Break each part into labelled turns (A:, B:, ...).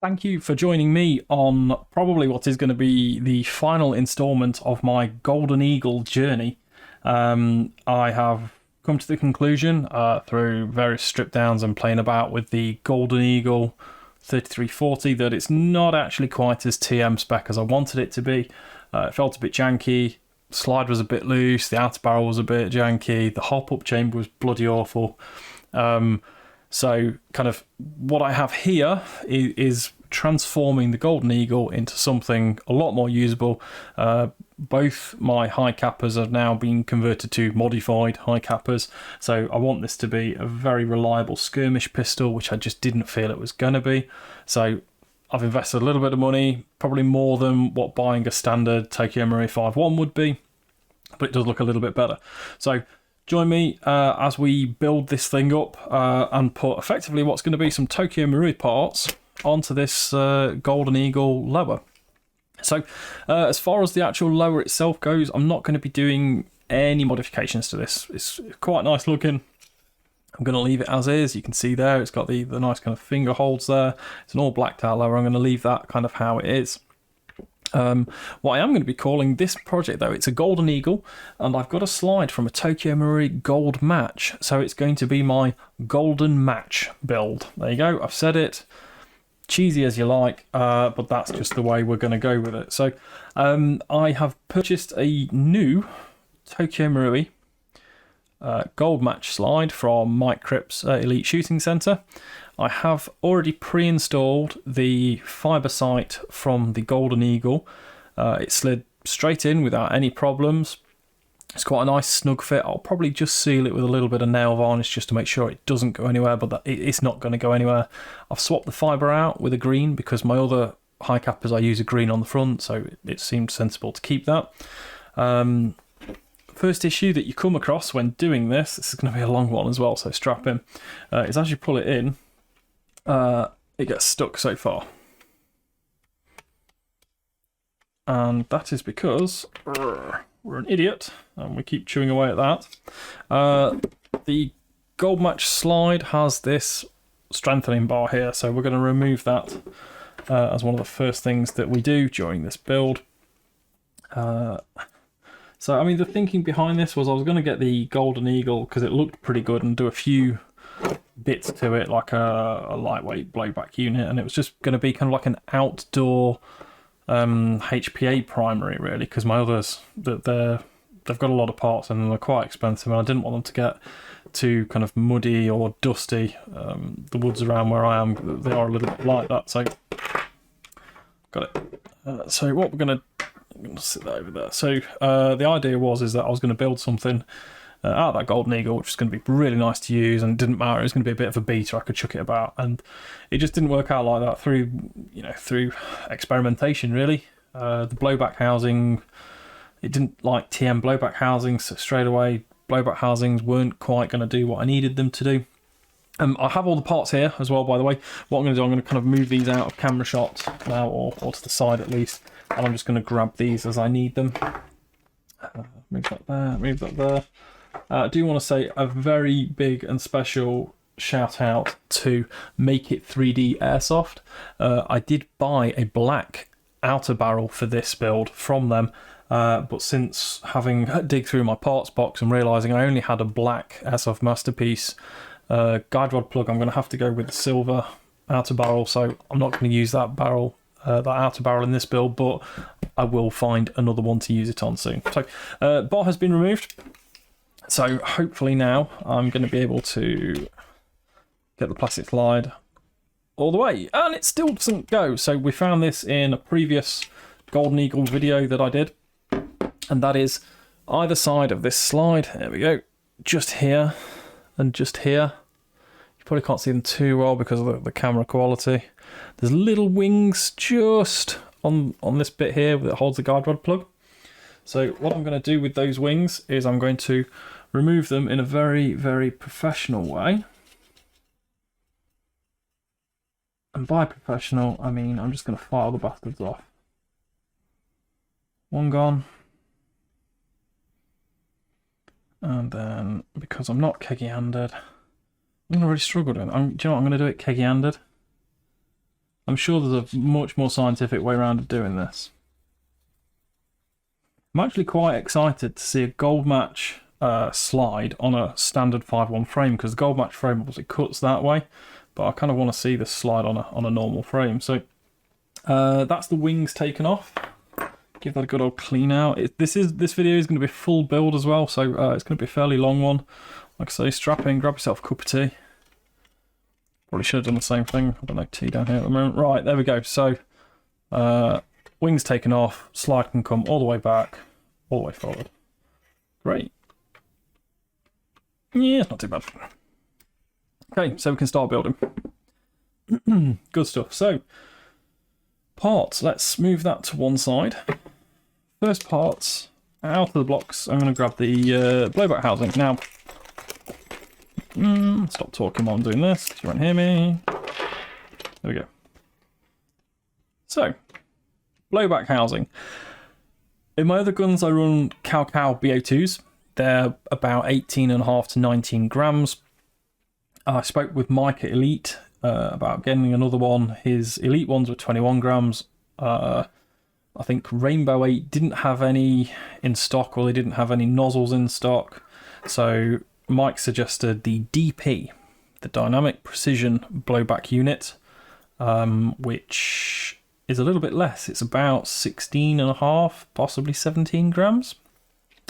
A: Thank you for joining me on probably what is going to be the final installment of my Golden Eagle journey. I have come to the conclusion through various strip downs and playing about with the Golden Eagle 3340 that it's not actually quite as TM spec as I wanted it to be. It felt a bit janky, slide was a bit loose, the outer barrel was a bit janky, the hop up chamber was bloody awful. So kind of what I have here is transforming the Golden Eagle into something a lot more usable. Both my high cappers have now been converted to modified high cappers, so I want this to be a very reliable skirmish pistol, which I just didn't feel it was going to be. So I've invested a little bit of money, probably more than what buying a standard Tokyo Marui 5.1 would be, but it does look a little bit better. So join me as we build this thing up and put effectively what's going to be some Tokyo Marui parts onto this Golden Eagle lower. So as far as the actual lower itself goes, I'm not going to be doing any modifications to this. It's quite nice looking. I'm going to leave it as is. You can see there it's got the nice kind of finger holds there. It's an all blacked out lower. I'm going to leave that kind of how it is. What I am going to be calling this project though, it's a Golden Eagle, and I've got a slide from a Tokyo Marui Gold Match, so it's going to be my Golden Match build. There you go, I've said it, cheesy as you like, but that's just the way we're going to go with it. So I have purchased a new Tokyo Marui Gold Match slide from Mike Cripp's Elite Shooting Centre. I have already pre-installed the fibre sight from the Golden Eagle. It slid straight in without any problems. It's quite a nice snug fit. I'll probably just seal it with a little bit of nail varnish just to make sure it doesn't go anywhere, but it's not going to go anywhere. I've swapped the fibre out with a green because my other high cappers I use a green on the front, so it seemed sensible to keep that. First issue that you come across when doing this is going to be a long one as well, so strap in, is as you pull it in, it gets stuck so far. And that is because we're an idiot and we keep chewing away at that. The Gold Match slide has this strengthening bar here, so we're going to remove that as one of the first things that we do during this build. So, I mean, the thinking behind this was I was going to get the Golden Eagle because it looked pretty good and do a few bits to it, like a lightweight blowback unit, and it was just going to be kind of like an outdoor HPA primary, really, because my others, they've got a lot of parts and they're quite expensive, and I didn't want them to get too kind of muddy or dusty. The woods around where I am, they are a little bit like that, so got it. So what we're going to... I'm going to sit that over there. So the idea is that I was going to build something out of that Golden Eagle, which was going to be really nice to use, and it didn't matter. It was going to be a bit of a beater. I could chuck it about, and it just didn't work out like that through experimentation. Really, the blowback housing, it didn't like TM blowback housing, so straight away blowback housings weren't quite going to do what I needed them to do. I have all the parts here as well, by the way. What I'm going to do, I'm going to kind of move these out of camera shot now, or to the side at least. And I'm just going to grab these as I need them. Move that there, move that there. I do want to say a very big and special shout out to Make It 3D Airsoft. I did buy a black outer barrel for this build from them, but since having dig through my parts box and realising I only had a black Airsoft Masterpiece guide rod plug, I'm going to have to go with the silver outer barrel, so I'm not going to use that barrel. That outer barrel in this build, but I will find another one to use it on soon. So bar has been removed, so hopefully now I'm going to be able to get the plastic slide all the way, and it still doesn't go. So we found this in a previous Golden Eagle video that I did, and that is either side of this slide. There we go, just here and just here. You probably can't see them too well because of the camera quality. There's little wings just on this bit here that holds the guide rod plug. So what I'm going to do with those wings is I'm going to remove them in a very, very professional way. And by professional, I mean I'm just going to file the bastards off. One gone. And then, because I'm not keggy-handed, I'm going to really struggle doing it. Do you know what? I'm going to do it keggy-handed. I'm sure there's a much more scientific way around of doing this. I'm actually quite excited to see a gold match slide on a standard 5-1 frame, because the gold match frame obviously cuts that way, but I kind of want to see this slide on a normal frame. So that's the wings taken off. Give that a good old clean out. This video is going to be a full build as well, so it's going to be a fairly long one. Like I say, strap in, grab yourself a cup of tea. Probably should have done the same thing. I've got no tea down here at the moment. Right, there we go. So wings taken off, slide can come all the way back, all the way forward. Great. Yeah, it's not too bad. Okay, so we can start building. Good stuff. So parts, let's move that to one side. First parts, out of the blocks, I'm going to grab the blowback housing. Now, stop talking while I'm doing this, because you won't hear me. There we go. So, blowback housing. In my other guns, I run Cow BO2s. They're about 18.5 to 19 grams. I spoke with Mike at Elite about getting another one. His Elite ones were 21 grams. I think Rainbow 8 didn't have any in stock, or they didn't have any nozzles in stock. So Mike suggested the DP, the Dynamic Precision Blowback Unit, which is a little bit less. It's about 16.5, possibly 17 grams.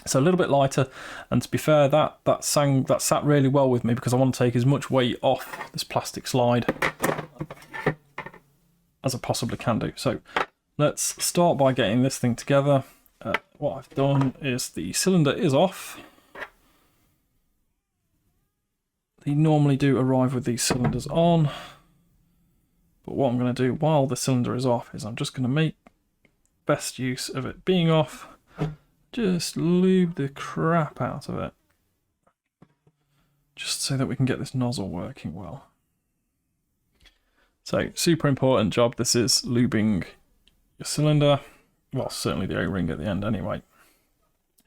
A: So a little bit lighter, and to be fair, that sat really well with me, because I want to take as much weight off this plastic slide as I possibly can do. So let's start by getting this thing together. What I've done is the cylinder is off. They normally do arrive with these cylinders on, but what I'm going to do while the cylinder is off is I'm just going to make best use of it being off. Just lube the crap out of it, just so that we can get this nozzle working well. So, super important job this is, lubing your cylinder, well, certainly the O-ring at the end anyway,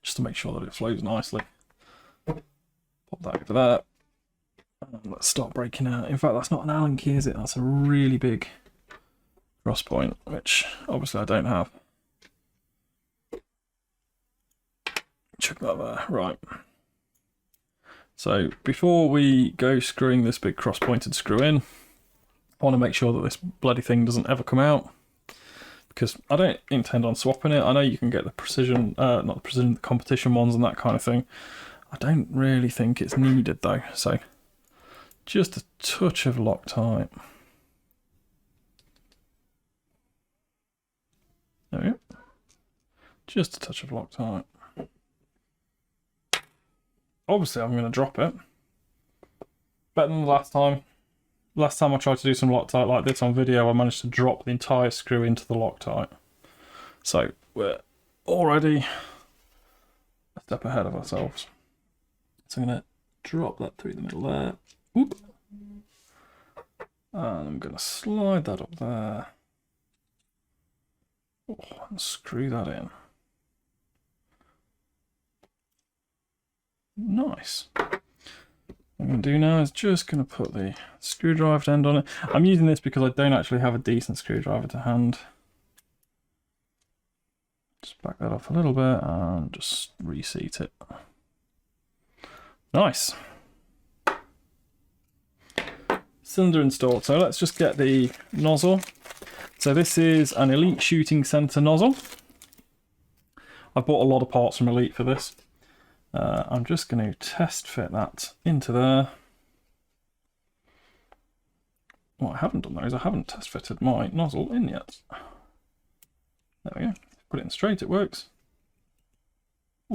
A: just to make sure that it flows nicely. Pop that over there, and let's start breaking out. In fact, that's not an Allen key, is it? That's a really big cross point, which obviously I don't have. Chuck that there. Right. So before we go screwing this big cross-pointed screw in, I want to make sure that this bloody thing doesn't ever come out, because I don't intend on swapping it. I know you can get the precision, not the precision, the competition ones and that kind of thing. I don't really think it's needed though. So just a touch of Loctite. There we go. Just a touch of Loctite. Obviously, I'm going to drop it. Better than the last time. Last time I tried to do some Loctite like this on video, I managed to drop the entire screw into the Loctite. So, we're already a step ahead of ourselves. So I'm going to drop that through the middle there. Oop. And I'm going to slide that up there. Oh, and screw that in. Nice. What I'm going to do now is just going to put the screwdriver end on it. I'm using this because I don't actually have a decent screwdriver to hand. Just back that off a little bit and just reseat it. Nice. Cylinder installed. So let's just get the nozzle. So this is an Elite Shooting Center nozzle. I've bought a lot of parts from Elite for this. I'm just going to test fit that into there. What I haven't done though is I haven't test fitted my nozzle in yet. There we go. Put it in straight, it works.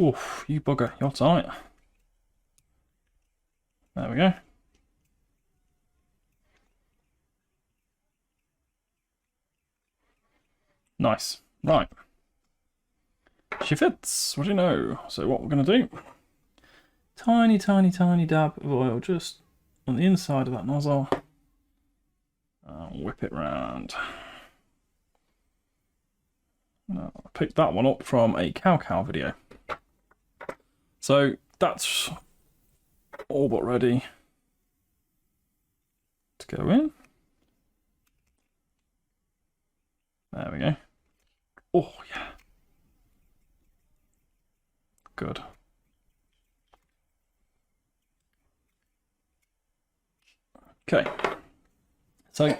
A: Oof, you bugger, you're tight. There we go. Nice. Right. She fits. What do you know? So what we're going to do, tiny, tiny, tiny dab of oil just on the inside of that nozzle. And whip it round. Now, I picked that one up from a cow video. So that's all but ready to go in. Oh, yeah. Good. Okay. So,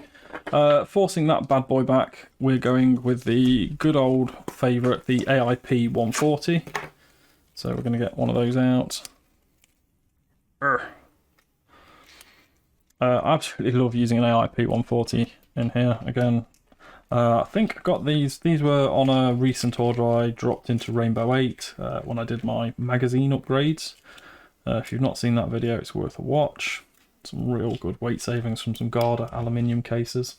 A: forcing that bad boy back, we're going with the good old favourite, the AIP 140. So we're going to get one of those out. I absolutely love using an AIP 140 in here. Again, I think I got these. These were on a recent order I dropped into Rainbow 8 when I did my magazine upgrades. If you've not seen that video, it's worth a watch. Some real good weight savings from some Garda aluminium cases.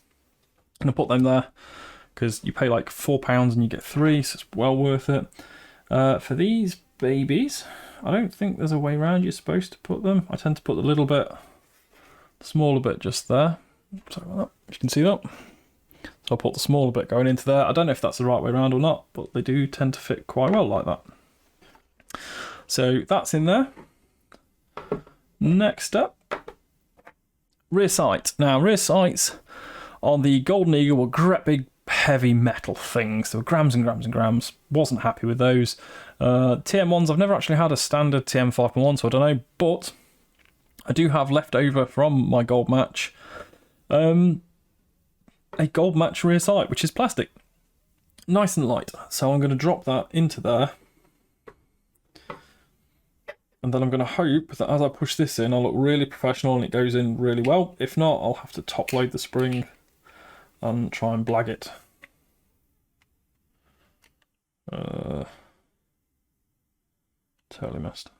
A: I'm going to put them there because you pay like £4 and you get 3, so it's well worth it. For these babies, I don't think there's a way around you're supposed to put them. I tend to put the little bit, smaller bit just there. Sorry about that, if you can see that. So I'll put the smaller bit going into there. I don't know if that's the right way around or not, but they do tend to fit quite well like that. So that's in there. Next up, rear sight. Now, rear sights on the Golden Eagle were great big heavy metal things. There were grams and grams and grams. Wasn't happy with those. TM1s, I've never actually had a standard TM 5.1, so I don't know, but I do have left over from my gold match a gold match rear sight, which is plastic. Nice and light. So I'm going to drop that into there. And then I'm going to hope that as I push this in, I'll look really professional and it goes in really well. If not, I'll have to top load the spring and try and blag it. Totally missed.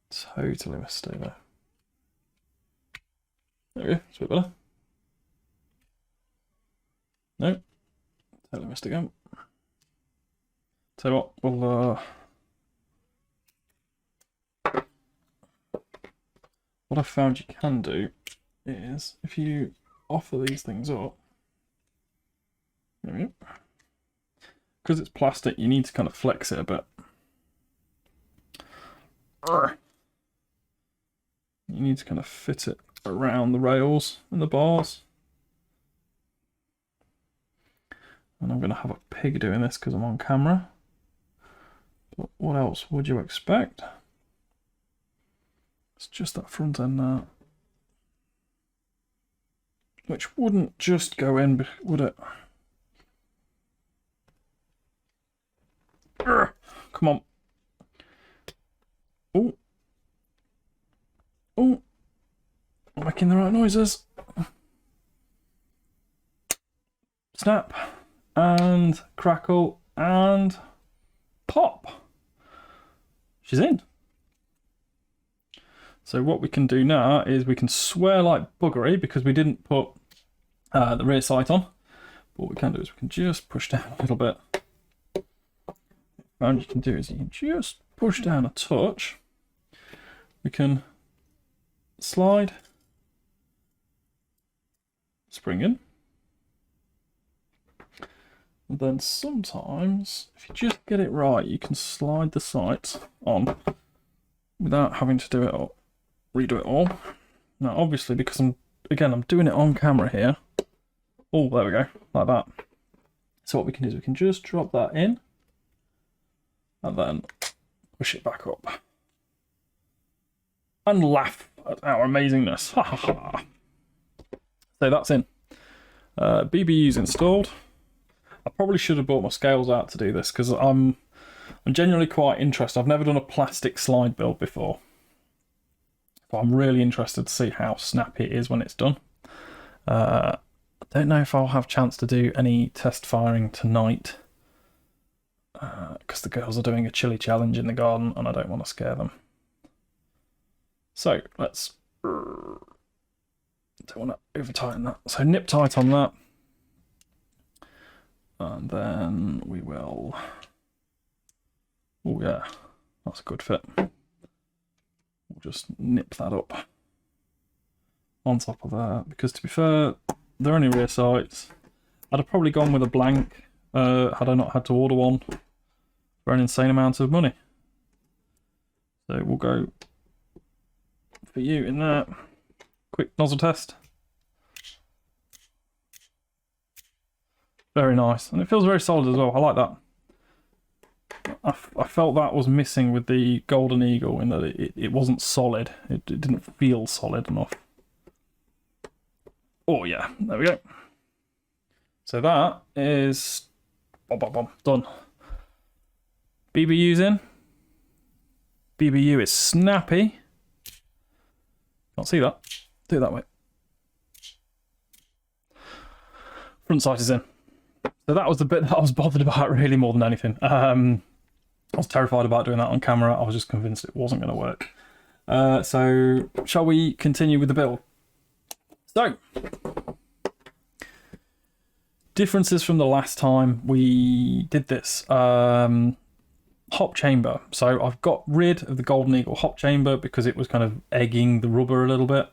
A: Totally missed over. There we go, it's a bit better. No, totally missed again. Tell you what, we'll what I've found you can do is if you offer these things up, there we go. Because it's plastic, you need to kind of flex it a bit. You need to kind of fit it around the rails and the bars. And I'm going to have a pig doing this because I'm on camera. But what else would you expect? It's just that front end now. Which wouldn't just go in, would it? Come on. Oh. Oh. I'm making the right noises. Snap. And crackle. And pop. She's in. So what we can do now is we can swear like buggery because we didn't put the rear sight on. But what we can do is we can just push down a little bit. And you can do is you can just push down a touch. We can slide, spring in. And then sometimes, if you just get it right, you can slide the sights on without having to do it all, redo it all. Now, obviously, because I'm doing it on camera here. Oh, there we go, like that. So what we can do is we can just drop that in and then push it back up and laugh at our amazingness. Ha ha ha. So that's in. BBU's installed. I probably should have brought my scales out to do this because I'm genuinely quite interested. I've never done a plastic slide build before. But I'm really interested to see how snappy it is when it's done. I don't know if I'll have a chance to do any test firing tonight because the girls are doing a chili challenge in the garden and I don't want to scare them. So let's, don't want to over tighten that. So nip tight on that. And then we will, oh yeah, that's a good fit. We'll just nip that up on top of that, because to be fair, they're only rear sights. I'd have probably gone with a blank had I not had to order one for an insane amount of money. So we'll go for you in there. Quick nozzle test. Very nice. And it feels very solid as well. I like that. I felt that was missing with the Golden Eagle in that it wasn't solid. It didn't feel solid enough. Oh yeah, there we go. So that is done. BBU's in. BBU is snappy. Can't see that. Do it that way. Front sight is in. So that was the bit that I was bothered about really more than anything. I was terrified about doing that on camera. I was just convinced it wasn't going to work. So shall we continue with the build? So, differences from the last time we did this. Hop chamber. So I've got rid of the Golden Eagle hop chamber because it was kind of egging the rubber a little bit.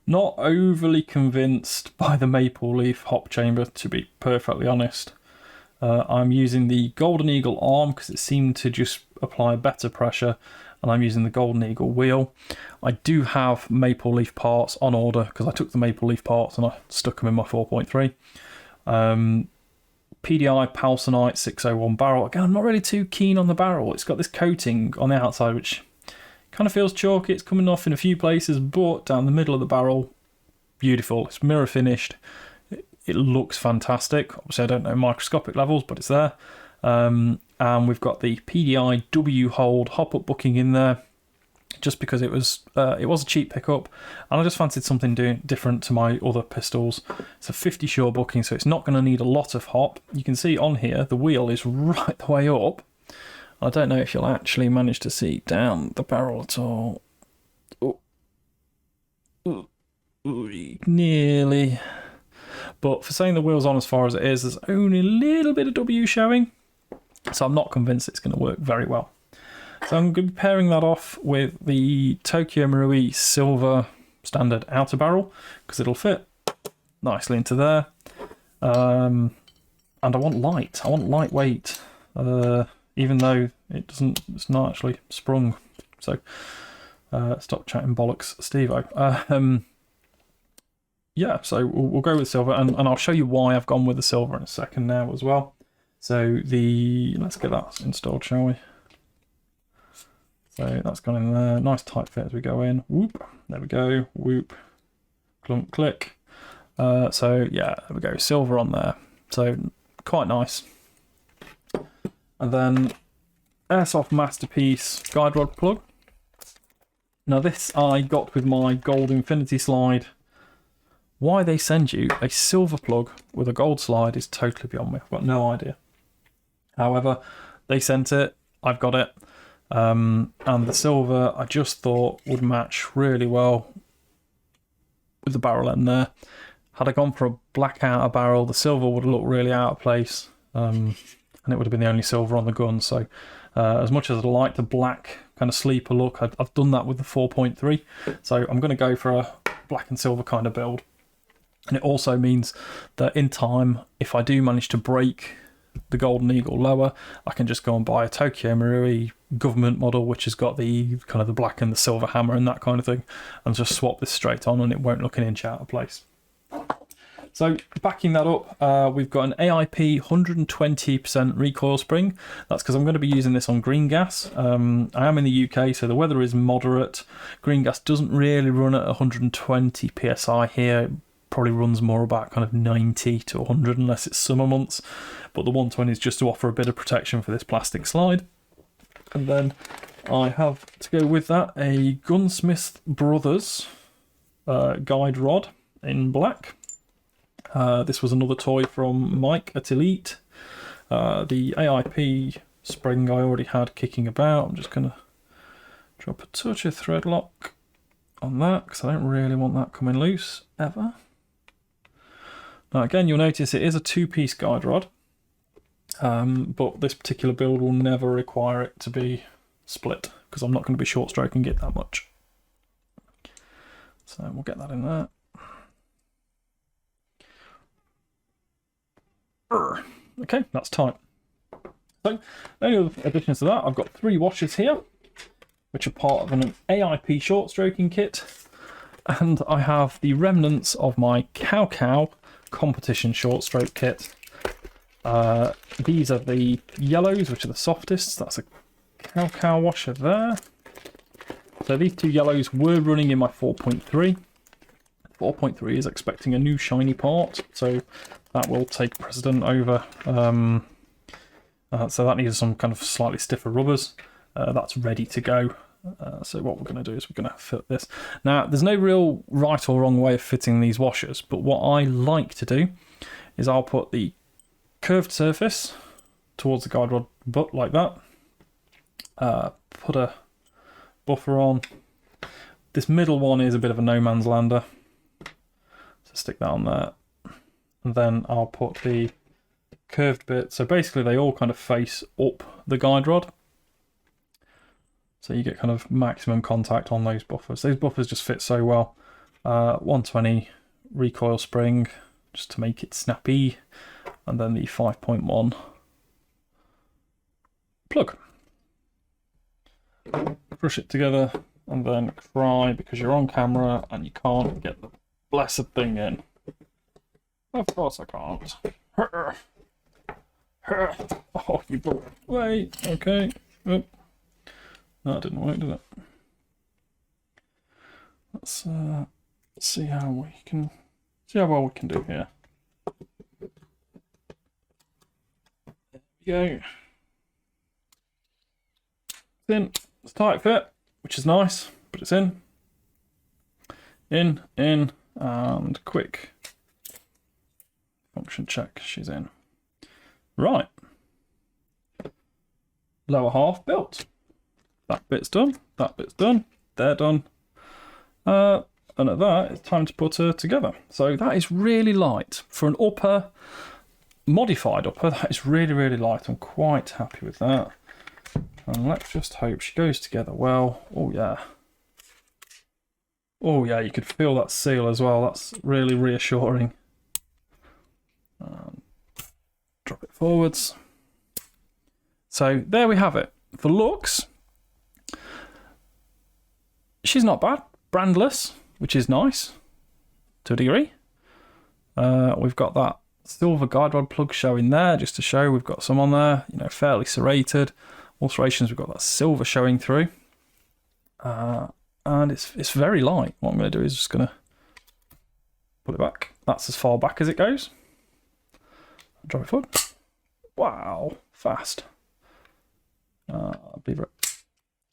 A: Not overly convinced by the maple leaf hop chamber, to be perfectly honest. I'm using the Golden Eagle arm because it seemed to just apply better pressure, and I'm using the Golden Eagle wheel. I do have maple leaf parts on order because I took the maple leaf parts and I stuck them in my 4.3. Pdi Palsonite 601 barrel. Again, I'm not really too keen on the barrel. It's got this coating on the outside which kind of feels chalky. It's coming off in a few places, but down the middle of the barrel, beautiful. It's mirror finished. It looks fantastic. Obviously, I don't know microscopic levels, but it's there. And we've got the Pdi W hold hop-up booking in there, just because it was a cheap pickup, and I just fancied something different to my other pistols. It's a 50 shore booking, so it's not going to need a lot of hop. You can see on here the wheel is right the way up. I don't know if you'll actually manage to see down the barrel at all. Nearly. But for saying the wheel's on as far as it is, there's only a little bit of W showing, so I'm not convinced it's going to work very well. So I'm going to be pairing that off with the Tokyo Marui silver standard outer barrel because it'll fit nicely into there. And I want light. I want lightweight, even though it's not actually sprung. So stop chatting bollocks, Steve-o. Yeah, so we'll go with silver, and I'll show you why I've gone with the silver in a second now as well. So let's get that installed, shall we? So that's gone in there. Nice tight fit as we go in. Whoop. There we go. Whoop. Clunk, click. So yeah, there we go. Silver on there. So quite nice. And then Airsoft Masterpiece guide rod plug. Now this I got with my gold infinity slide. Why they send you a silver plug with a gold slide is totally beyond me. I've got no idea. However, they sent it. I've got it. And the silver I just thought would match really well with the barrel end there. Had I gone for a black outer barrel, the silver would have looked really out of place, and it would have been the only silver on the gun. So as much as I'd like the black kind of sleeper look, I've done that with the 4.3. So I'm going to go for a black and silver kind of build. And it also means that in time, if I do manage to break the Golden Eagle lower, I can just go and buy a Tokyo Marui government model, which has got the kind of the black and the silver hammer and that kind of thing, and just swap this straight on and it won't look an inch out of place. So backing that up, we've got an AIP 120% recoil spring. That's because I'm going to be using this on green gas. I am in the UK, so the weather is moderate. Green gas doesn't really run at 120 psi here. Probably runs more about kind of 90 to 100 unless it's summer months, but the 120 is just to offer a bit of protection for this plastic slide. And then I have to go with that a Gunsmith Brothers guide rod in black. This was another toy from Mike at Elite. The AIP spring I already had kicking about. I'm just going to drop a touch of thread lock on that because I don't really want that coming loose ever. Now again, you'll notice it is a two-piece guide rod, but this particular build will never require it to be split because I'm not going to be short stroking it that much. So we'll get that in there. Okay, that's tight. So, any other additions to that, I've got 3 washers here, which are part of an AIP short stroking kit, and I have the remnants of my Cow competition short stroke kit. These are the yellows, which are the softest. That's a cow washer there. So these two yellows were running in my 4.3. 4.3 is expecting a new shiny part, so that will take precedent over. So that needs some kind of slightly stiffer rubbers. That's ready to go. So what we're going to do is we're going to fit this. Now, there's no real right or wrong way of fitting these washers, but what I like to do is I'll put the curved surface towards the guide rod butt like that. Put a buffer on. This middle one is a bit of a no man's lander, so stick that on there. And then I'll put the curved bit, so basically they all kind of face up the guide rod. So you get kind of maximum contact on those buffers. Those buffers just fit so well. 120 recoil spring, just to make it snappy. And then the 5.1 plug. Crush it together and then cry because you're on camera and you can't get the blessed thing in. Of course I can't. Oh, you blew it. Wait, okay. Oh. No, it didn't work, did it? Let's see how well we can do here. There we go. It's in. It's tight fit, which is nice, but it's in. In, and quick function check. She's in. Right. Lower half built. That bit's done, that bit's done, they're done. And at that, it's time to put her together. So that is really light. For an upper, modified upper, that is really, really light. I'm quite happy with that. And let's just hope she goes together well. Oh yeah. Oh yeah, you could feel that seal as well. That's really reassuring. Drop it forwards. So there we have it. For looks, she's not bad. Brandless, which is nice to a degree. We've got that silver guide rod plug showing there, just to show we've got some on there, you know, fairly serrated. Alterations, we've got that silver showing through. And it's very light. What I'm going to do is just going to put it back. That's as far back as it goes. Drop it forward. Wow, fast. Be right.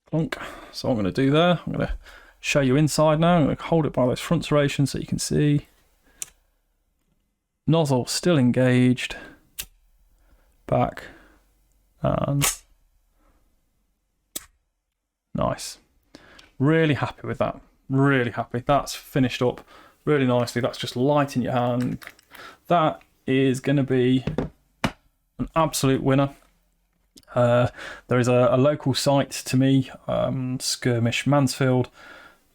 A: Clunk. So what I'm going to do there, I'm going to show you inside now. I'm going to hold it by those front serrations so you can see. Nozzle still engaged. Back. And nice. Really happy with that. Really happy. That's finished up really nicely. That's just light in your hand. That is going to be an absolute winner. There is a local site to me, Skirmish Mansfield.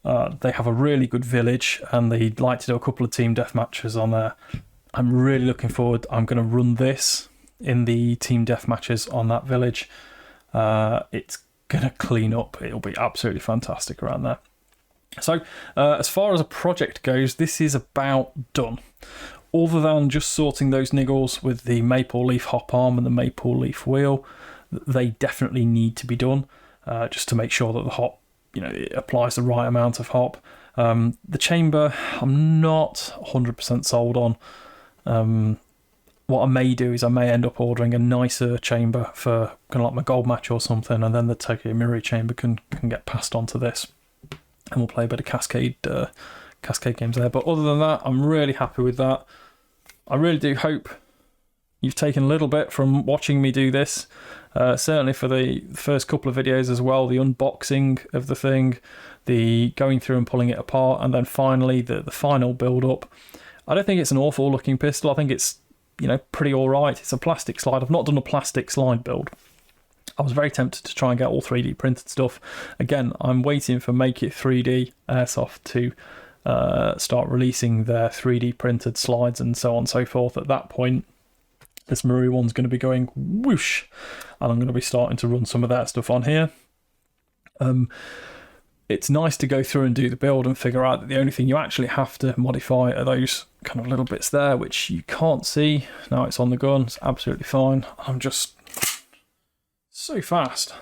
A: They have a really good village and they'd like to do a couple of team death matches on there. I'm really looking forward. I'm going to run this in the team death matches on that village. It's going to clean up. It'll be absolutely fantastic around there. So as far as a project goes, this is about done. Other than just sorting those niggles with the maple leaf hop arm and the maple leaf wheel, they definitely need to be done, just to make sure that the hop, you know, it applies the right amount of hop. The chamber, I'm not 100% sold on. What I may do is I may end up ordering a nicer chamber for kind of like my gold match or something, and then the Tokyo Marui chamber can get passed on to this, and we'll play a bit of cascade games there. But other than that, I'm really happy with that. I really do hope you've taken a little bit from watching me do this. Certainly for the first couple of videos as well, the unboxing of the thing, the going through and pulling it apart, and then finally the final build up. I don't think it's an awful looking pistol. I think it's, you know, pretty all right. It's a plastic slide. I've not done a plastic slide build. I was very tempted to try and get all 3D printed stuff. Again, I'm waiting for Make It 3D Airsoft to start releasing their 3D printed slides and so on and so forth. At that point, this Marui one's going to be going whoosh, and I'm going to be starting to run some of that stuff on here. it's nice to go through and do the build and figure out that the only thing you actually have to modify are those kind of little bits there, which you can't see. Now it's on the gun, it's absolutely fine. I'm just so fast.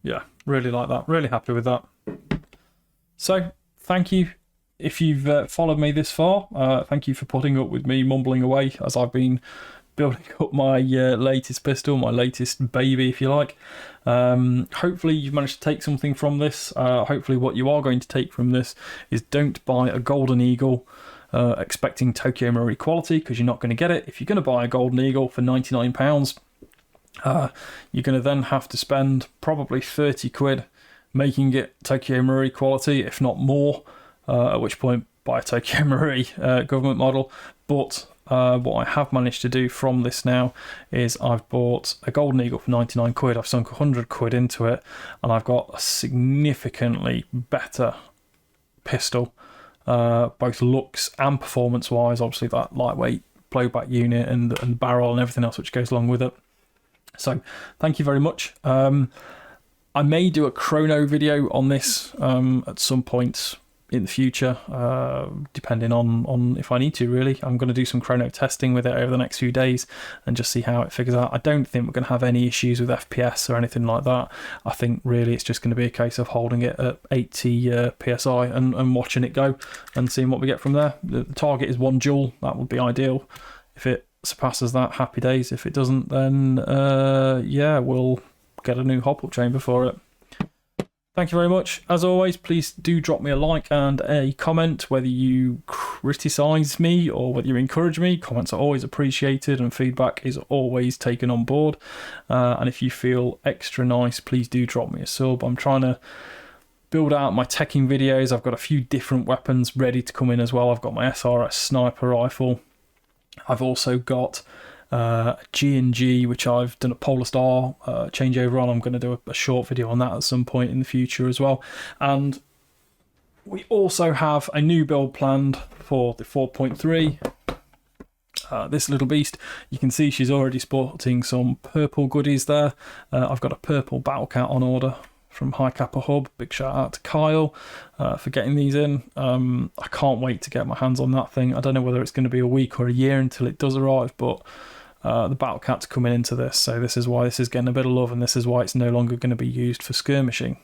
A: Yeah, really like that. Really happy with that. So, thank you if you've followed me this far. Thank you for putting up with me mumbling away as I've been building up my latest pistol, my latest baby, if you like. Hopefully you've managed to take something from this. Hopefully what you are going to take from this is don't buy a Golden Eagle expecting Tokyo Marui quality, because you're not going to get it. If you're going to buy a Golden Eagle for £99, you're going to then have to spend probably 30 quid making it Tokyo Marui quality, if not more, at which point buy a Tokyo Marui government model. But what I have managed to do from this now is I've bought a Golden Eagle for 99 quid. I've sunk 100 quid into it, and I've got a significantly better pistol, both looks and performance wise. Obviously that lightweight blowback unit and barrel and everything else which goes along with it. So thank you very much. I may do a chrono video on this at some point in the future, depending on if I need to, really. I'm going to do some chrono testing with it over the next few days and just see how it figures out. I don't think we're going to have any issues with FPS or anything like that. I think really it's just going to be a case of holding it at 80 PSI and watching it go and seeing what we get from there. The target is 1 joule. That would be ideal. If it surpasses that, happy days. If it doesn't, then yeah, we'll get a new hop-up chamber for it. Thank you very much. As always, please do drop me a like and a comment, whether you criticise me or whether you encourage me. Comments are always appreciated and feedback is always taken on board. And if you feel extra nice, please do drop me a sub. I'm trying to build out my teching videos. I've got a few different weapons ready to come in as well. I've got my SRS sniper rifle. I've also got G&G, which I've done a Polar Star changeover on. I'm going to do a short video on that at some point in the future as well. And we also have a new build planned for the 4.3. This little beast, you can see she's already sporting some purple goodies there. I've got a purple battle cat on order from High Kappa Hub. Big shout out to Kyle for getting these in. I can't wait to get my hands on that thing. I don't know whether it's going to be a week or a year until it does arrive, but the battle cat's coming into this, so this is why this is getting a bit of love, and this is why it's no longer going to be used for skirmishing.